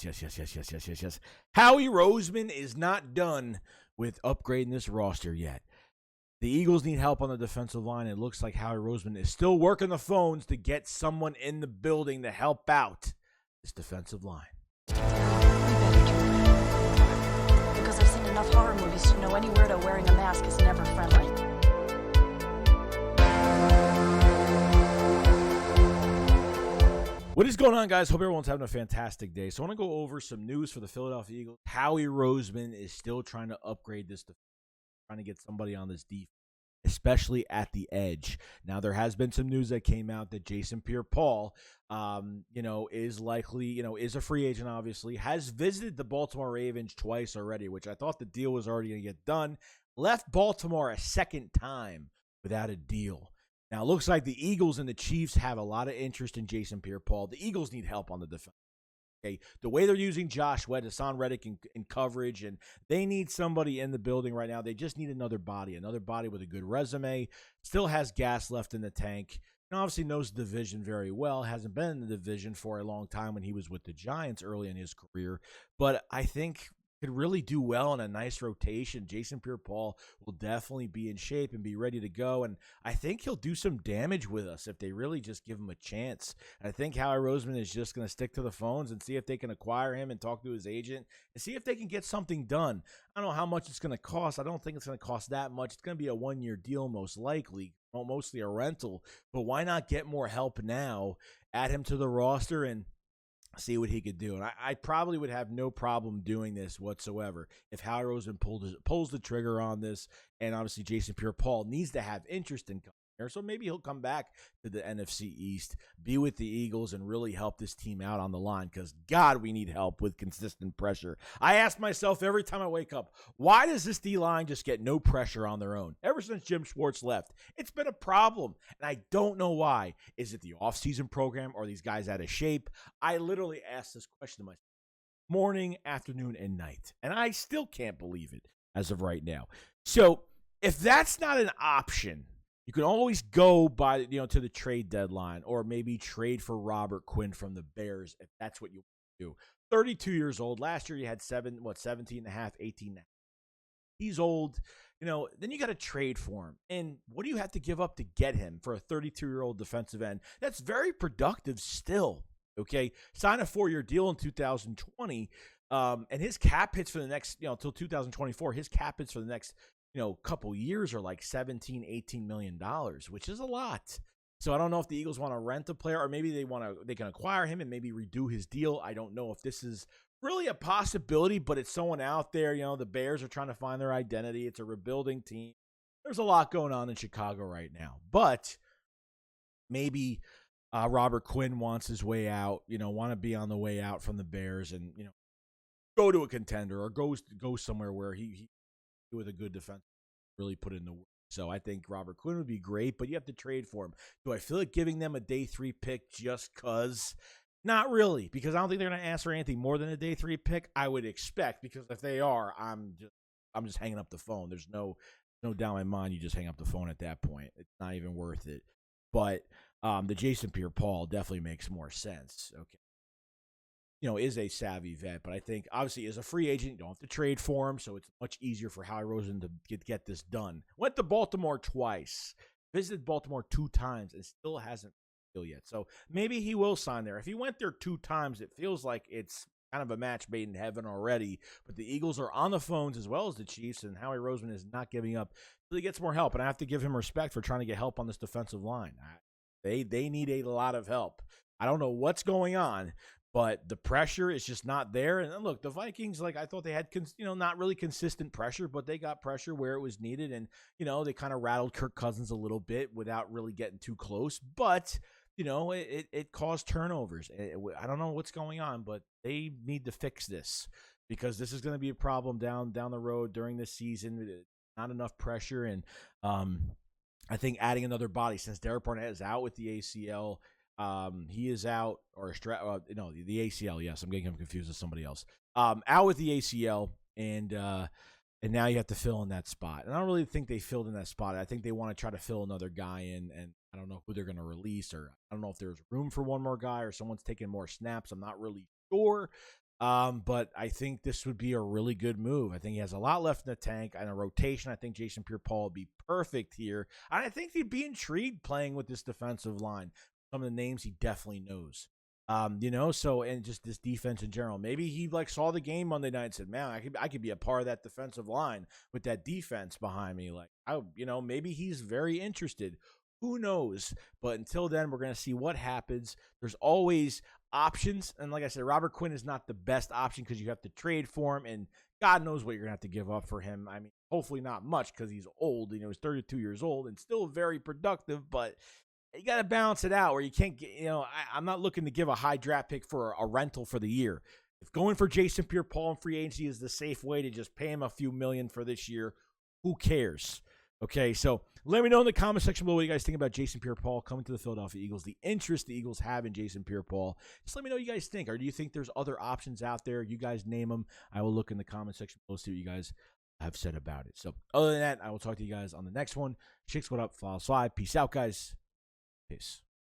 Yes. Howie Roseman is not done with upgrading this roster yet. The Eagles need help on the defensive line. It looks like Howie Roseman is still working the phones to get someone in the building to help out this defensive line. Because I've seen enough horror movies to know any weirdo wearing a mask is never friendly. What is going on, guys? Hope everyone's having a fantastic day. So I want to go over some news for the Philadelphia Eagles. Howie Roseman is still trying to upgrade this defense, trying to get somebody on this defense, especially at the edge. Now, there has been some news that came out that Jason Pierre-Paul, is likely, is a free agent, obviously, has visited the Baltimore Ravens twice already, which I thought the deal was already going to get done. Left Baltimore a second time without a deal. Now, it looks like the Eagles and the Chiefs have a lot of interest in Jason Pierre-Paul. The Eagles need help on the defense. Okay, the way they're using Josh Sweat, Hassan Reddick in coverage, and they need somebody in the building right now. They just need another body with a good resume, still has gas left in the tank, and obviously knows the division very well. Hasn't been in the division for a long time when he was with the Giants early in his career, but I think could really do well in a nice rotation. Jason Pierre-Paul will definitely be in shape and be ready to go, and I think he'll do some damage with us if they really just give him a chance. I think Howie Roseman is just going to stick to the phones and see if they can acquire him and talk to his agent and see if they can get something done. I don't know how much it's going to cost. I don't think it's going to cost that much. It's going to be a one-year deal most likely, mostly a rental, but why not get more help now, add him to the roster, and see what he could do. And I probably would have no problem doing this whatsoever if Howie Roseman pulls the trigger on this. And obviously Jason Pierre-Paul needs to have interest in coming here. So maybe he'll come back to the NFC East, be with the Eagles, and really help this team out on the line, because, God, we need help with consistent pressure. I ask myself every time I wake up, why does this D-line just get no pressure on their own? Ever since Jim Schwartz left, it's been a problem, and I don't know why. Is it the offseason program? Or are these guys out of shape? I literally ask this question to myself morning, afternoon, and night, and I still can't believe it as of right now. So if that's not an option, you can always go by, to the trade deadline, or maybe trade for Robert Quinn from the Bears if that's what you want to do. 32 years old. Last year you had 17 and a half, 18 and a half. He's old. Then you got to trade for him. And what do you have to give up to get him for a 32-year-old defensive end? That's very productive still. Okay, sign a 4-year deal in 2020, and his cap hits for the next, until 2024. His cap hits for the next couple years are like $17-18 million, which is a lot. So I don't know if the Eagles want to rent a player, or maybe they can acquire him and maybe redo his deal. I don't know if this is really a possibility, but it's someone out there. The Bears are trying to find their identity. It's a rebuilding team. There's a lot going on in Chicago right now, but maybe Robert Quinn wants his way out, want to be on the way out from the Bears and, go to a contender, or go somewhere where he with a good defense really put in the work. So I think Robert Quinn would be great, but you have to trade for him. Do I feel like giving them a day 3 pick just because? Not really, because I don't think they're going to ask for anything more than a day 3 pick. I would expect, because if they are, I'm just hanging up the phone. There's no doubt in my mind you just hang up the phone at that point. It's not even worth it. But the Jason Pierre-Paul definitely makes more sense. Okay. Is a savvy vet, but I think obviously as a free agent, you don't have to trade for him, so it's much easier for Howie Roseman to get this done. Went to Baltimore twice, visited Baltimore 2 times, and still hasn't deal yet. So maybe he will sign there. If he went there 2 times, it feels like it's kind of a match made in heaven already. But the Eagles are on the phones as well as the Chiefs, and Howie Roseman is not giving up until he gets more help. And I have to give him respect for trying to get help on this defensive line. They need a lot of help. I don't know what's going on, but the pressure is just not there. And look, the Vikings, I thought they had, not really consistent pressure, but they got pressure where it was needed. And, they kind of rattled Kirk Cousins a little bit without really getting too close. But, it caused turnovers. I don't know what's going on, but they need to fix this, because this is going to be a problem down the road during this season. Not enough pressure. And I think adding another body, since Derek Barnett is out with the ACL, he is out, or the ACL. Yes, I'm getting him confused with somebody else. Out with the ACL, and now you have to fill in that spot. And I don't really think they filled in that spot. I think they want to try to fill another guy in, and I don't know who they're going to release, or I don't know if there's room for one more guy, or someone's taking more snaps. I'm not really sure, But I think this would be a really good move. I think he has a lot left in the tank and a rotation. I think Jason Pierre-Paul would be perfect here. And I think he'd be intrigued playing with this defensive line. Some of the names he definitely knows. So and just this defense in general. Maybe he saw the game Monday night and said, "Man, I could be a part of that defensive line with that defense behind me." Maybe he's very interested. Who knows? But until then, we're going to see what happens. There's always options. And like I said, Robert Quinn is not the best option because you have to trade for him. And God knows what you're going to have to give up for him. I mean, hopefully not much because he's old. He's 32 years old and still very productive. But you got to balance it out where you can't get, I'm not looking to give a high draft pick for a rental for the year. If going for Jason Pierre-Paul in free agency is the safe way to just pay him a few million for this year, who cares? Okay, so let me know in the comment section below what you guys think about Jason Pierre-Paul coming to the Philadelphia Eagles, the interest the Eagles have in Jason Pierre-Paul. Just let me know what you guys think. Or do you think there's other options out there? You guys name them. I will look in the comment section below to see what you guys have said about it. So other than that, I will talk to you guys on the next one. SHAKESQUAD up, follow slide. Peace out, guys. Peace.